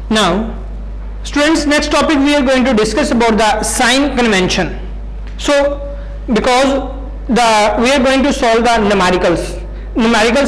Now students, next topic we are going to discuss about the sign convention. So because we are going to solve the numericals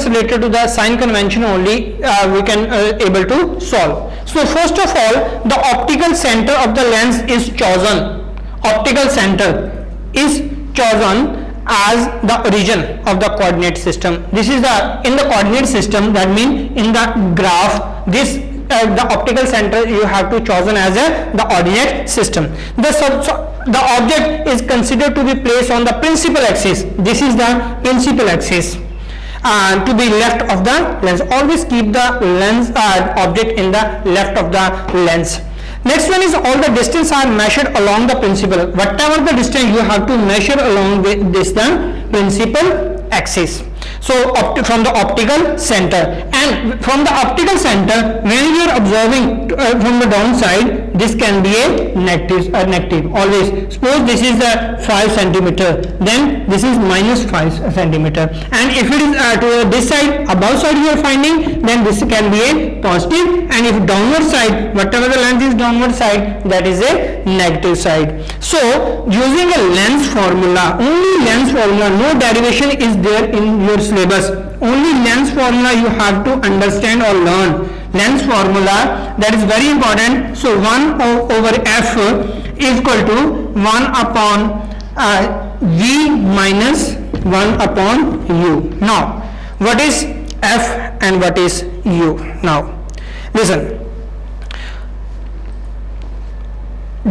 related to the sign convention only we can able to solve. So first of all, the optical center of the lens is chosen. Optical center is chosen as the origin of the coordinate system. This is the in the coordinate system, that means in the graph, this the optical center you have to chosen as the ordinate system. The object is considered to be placed on the principal axis. This is the principal axis to be left of the lens. Always keep the lens object in the left of the lens. Next one is all the distance are measured along the principal. Whatever the distance you have to measure along this the principal axis. So from the optical center, and from the optical center when you are observing from the downside, this can be a negative. Always suppose this is the 5 centimeter, then this is minus 5 centimeter, and if it is to this side, above side you are finding, then this can be a positive, and if downward side, whatever the length is downward side, that is a negative side. So using a lens formula, only lens formula, no derivation is there in your syllabus. Only lens formula you have to understand or learn. Lens formula, that is very important. So 1 over f is equal to 1 upon v minus 1 upon u. Now what is f and what is u? Now listen,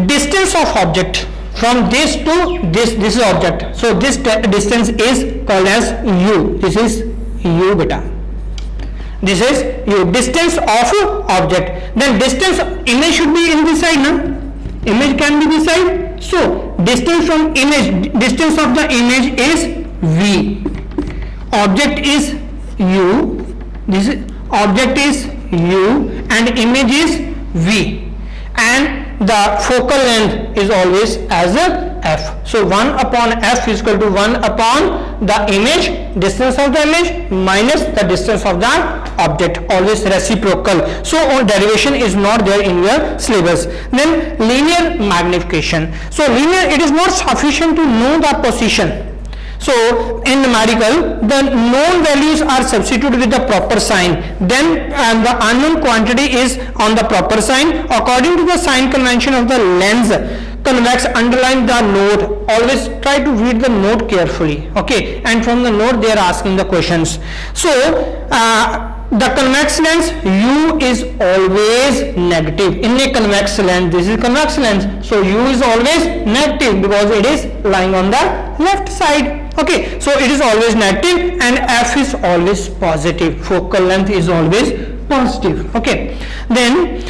distance of object from this to this is object, so this distance is called as u. This is u beta, this is u, distance of object. Then distance image should be in this side, no? Image can be this side, so distance from image, distance of the image is v, object is u, this is object is u and image is v, and the focal length is always as a f. So 1 upon f is equal to 1 upon the image, distance of the image minus the distance of the object, always reciprocal. So derivation is not there in your syllabus. Then linear magnification. So linear, it is not sufficient to know the position. So in numerical, the known values are substituted with the proper sign, then the unknown quantity is on the proper sign. According to the sign convention of the lens convex, underline the note. Always try to read the note carefully, okay, and from the note they are asking the questions. So the convex lens u is always negative. In a convex lens, this is convex lens, so u is always negative because it is lying on the left side. Okay, so it is always negative, and f is always positive. Focal length is always positive. Okay, then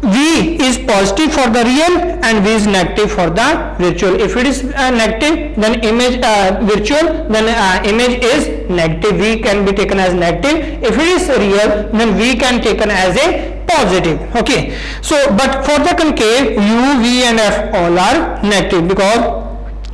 v is positive for the real and v is negative for the virtual. If it is negative, then image virtual, then image is negative. V can be taken as negative. If it is real, then v can taken as a positive. Okay, so but for the concave, u, v and f all are negative because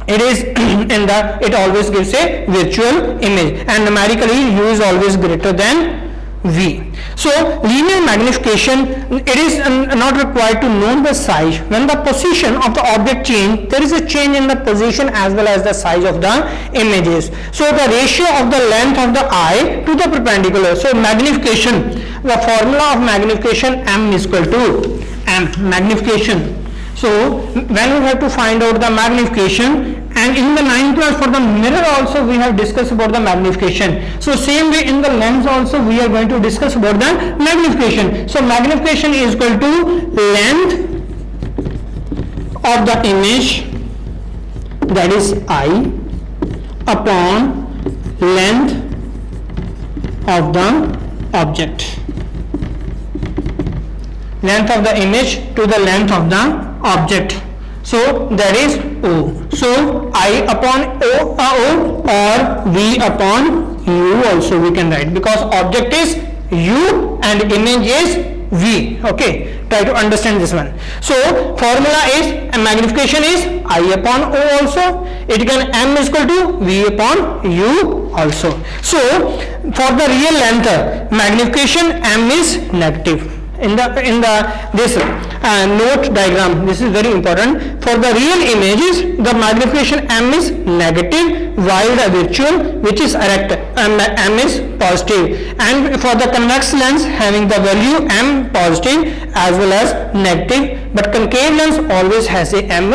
it is in the, it always gives a virtual image, and numerically u is always greater than v. So linear magnification, it is not required to know the size. When the position of the object change, there is a change in the position as well as the size of the images. So the ratio of the length of the eye to the perpendicular. So magnification, the formula of magnification, m is equal to m, magnification. So when we have to find out the magnification, and in the 9th class for the mirror also we have discussed about the magnification. So same way in the lens also we are going to discuss about the magnification. So magnification is equal to length of the image, that is I, upon length of the object. Length of the image to the length of the object. So that is O. So I upon O or V upon U also we can write, because object is U and image is V. Okay, try to understand this one. So formula is magnification is I upon O also. It can M is equal to V upon U also. So for the real length magnification M is negative. in the this note diagram, this is very important. For the real images, the magnification m is negative, while the virtual, which is erect, m is positive. And for the convex lens, having the value m positive as well as negative, but concave lens always has a m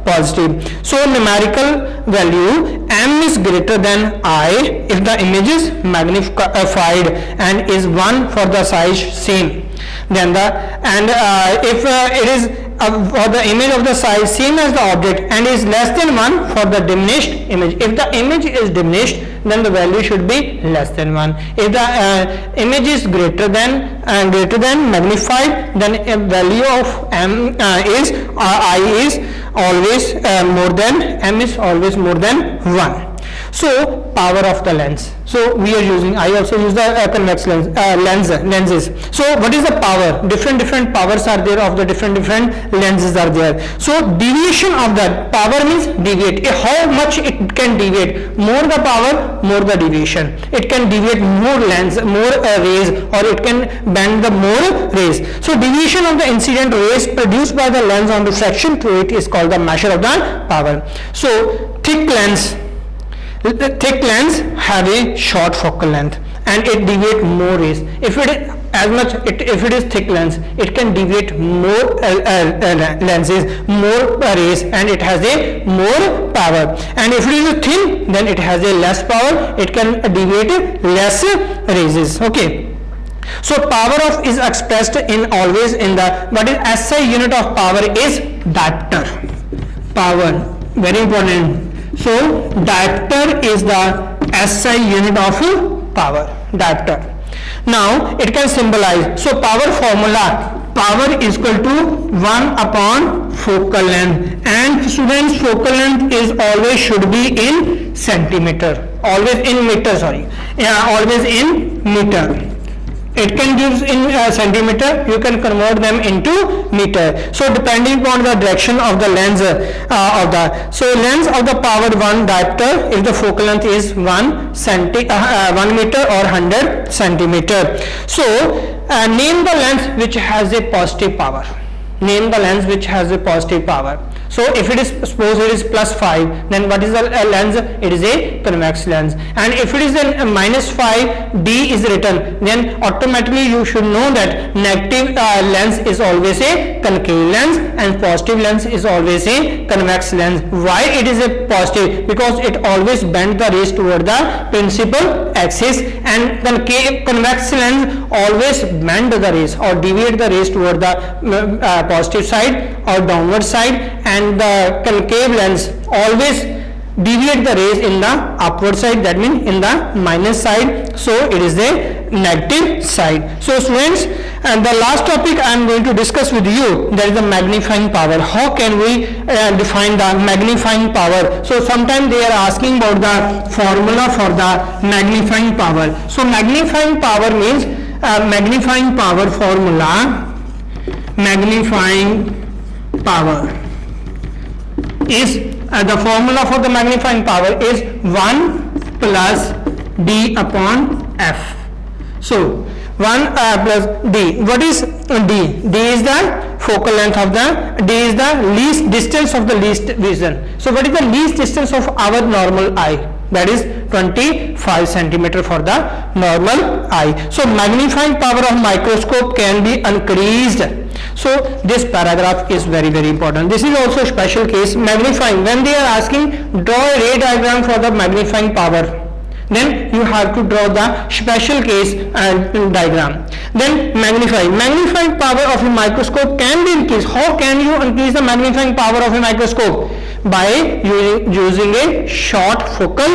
positive. So numerical value m is greater than I if the image is magnified and is 1 for the size same. Then if it is for the image of the size same as the object and is less than 1 for the diminished image. If the image is diminished, then the value should be less than 1. If the image is greater than magnified, then a value of m is I is always more than m is always more than 1. So power of the lens. So we are using, I also use the convex lenses. So what is the power? Different powers are there of the different lenses are there. So deviation of that power means deviate. How much it can deviate? More the power, more the deviation. It can deviate more rays, or it can bend the more rays. So deviation of the incident rays produced by the lens on refraction to it is called the measure of the power. So thick lens have a short focal length and it deviate more rays. If it is thick lens, it can deviate more lenses, more rays, and it has a more power. And if it is thin, then it has a less power, it can deviate less rays. Okay. So power of is expressed in always in the, what is SI unit of power is diopter. Power, very important. So diopter is the SI unit of power, diopter. Now it can symbolize. So power formula, power is equal to 1 upon focal length, and students focal length is always should be in centimeter, always in meter, sorry, always in meter. It can give in centimeter, you can convert them into meter. So depending upon the direction of the lens so lens of the power 1 diopter, if the focal length is 1 meter or 100 centimeter. So name the lens which has a positive power. Name the lens which has a positive power. So if it is, suppose it is +5, then what is the lens? It is a convex lens. And if it is a -5, D is written, then automatically you should know that negative lens is always a concave lens and positive lens is always a convex lens. Why it is a positive? Because it always bends the rays toward the principal axis, and convex lens always bend the rays or deviate the rays toward the positive side or downward side, and the concave lens always deviate the rays in the upward side, that means in the minus side. So it is the negative side. So students, and the last topic I am going to discuss with you, that is the magnifying power. How can we define the magnifying power? So sometimes they are asking about the formula for the magnifying power. So magnifying power means magnifying power formula. Magnifying power is the formula for the magnifying power is 1 plus D upon F. So 1 plus D. What is D? D is the focal length of the, D is the least distance of the least vision. So what is the least distance of our normal eye? That is 25 centimeter for the normal eye. So magnifying power of microscope can be increased. So this paragraph is very important. This is also a special case. Magnifying, when they are asking draw a ray diagram for the magnifying power, then you have to draw the special case diagram. Then magnifying power of a microscope can be increased. How can you increase the magnifying power of a microscope? By using a short focal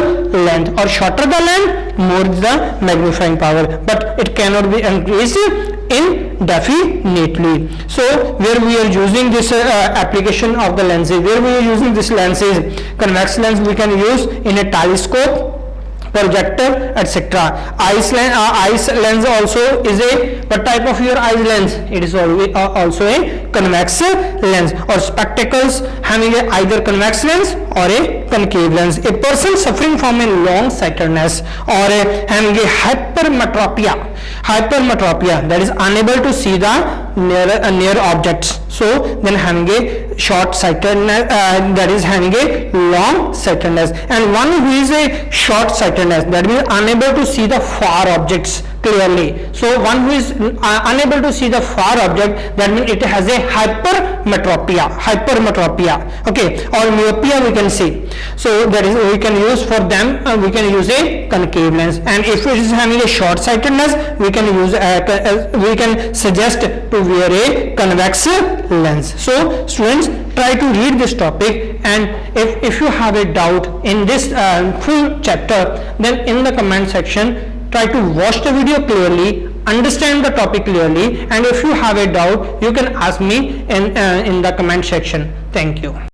length, or shorter the length, more the magnifying power, but it cannot be increased indefinitely. So where we are using this application of the lenses, where we are using this lenses, convex lens we can use in a telescope, projector, etc. Eyes lens also is a, what type of your eyes lens? It is always also a convex lens, or spectacles having a either convex lens or a concave lens. A person suffering from a long sightedness or having a hypermetropia hypermetropia, that is unable to see the near objects. So then having a short sightedness, that is having a long sightedness. And one who is a short sightedness, that means unable to see the far objects clearly. So one who is unable to see the far object, that means it has a hypermetropia, okay, or myopia we can say. So that is, we can use for them, we can use a concave lens. And if it is having a short sightedness, we can use we can suggest to wear a convex lens. So students, try to read this topic, and if you have a doubt in this full chapter, then in the comment section try to watch the video clearly, understand the topic clearly, and if you have a doubt you can ask me in the comment section. Thank you.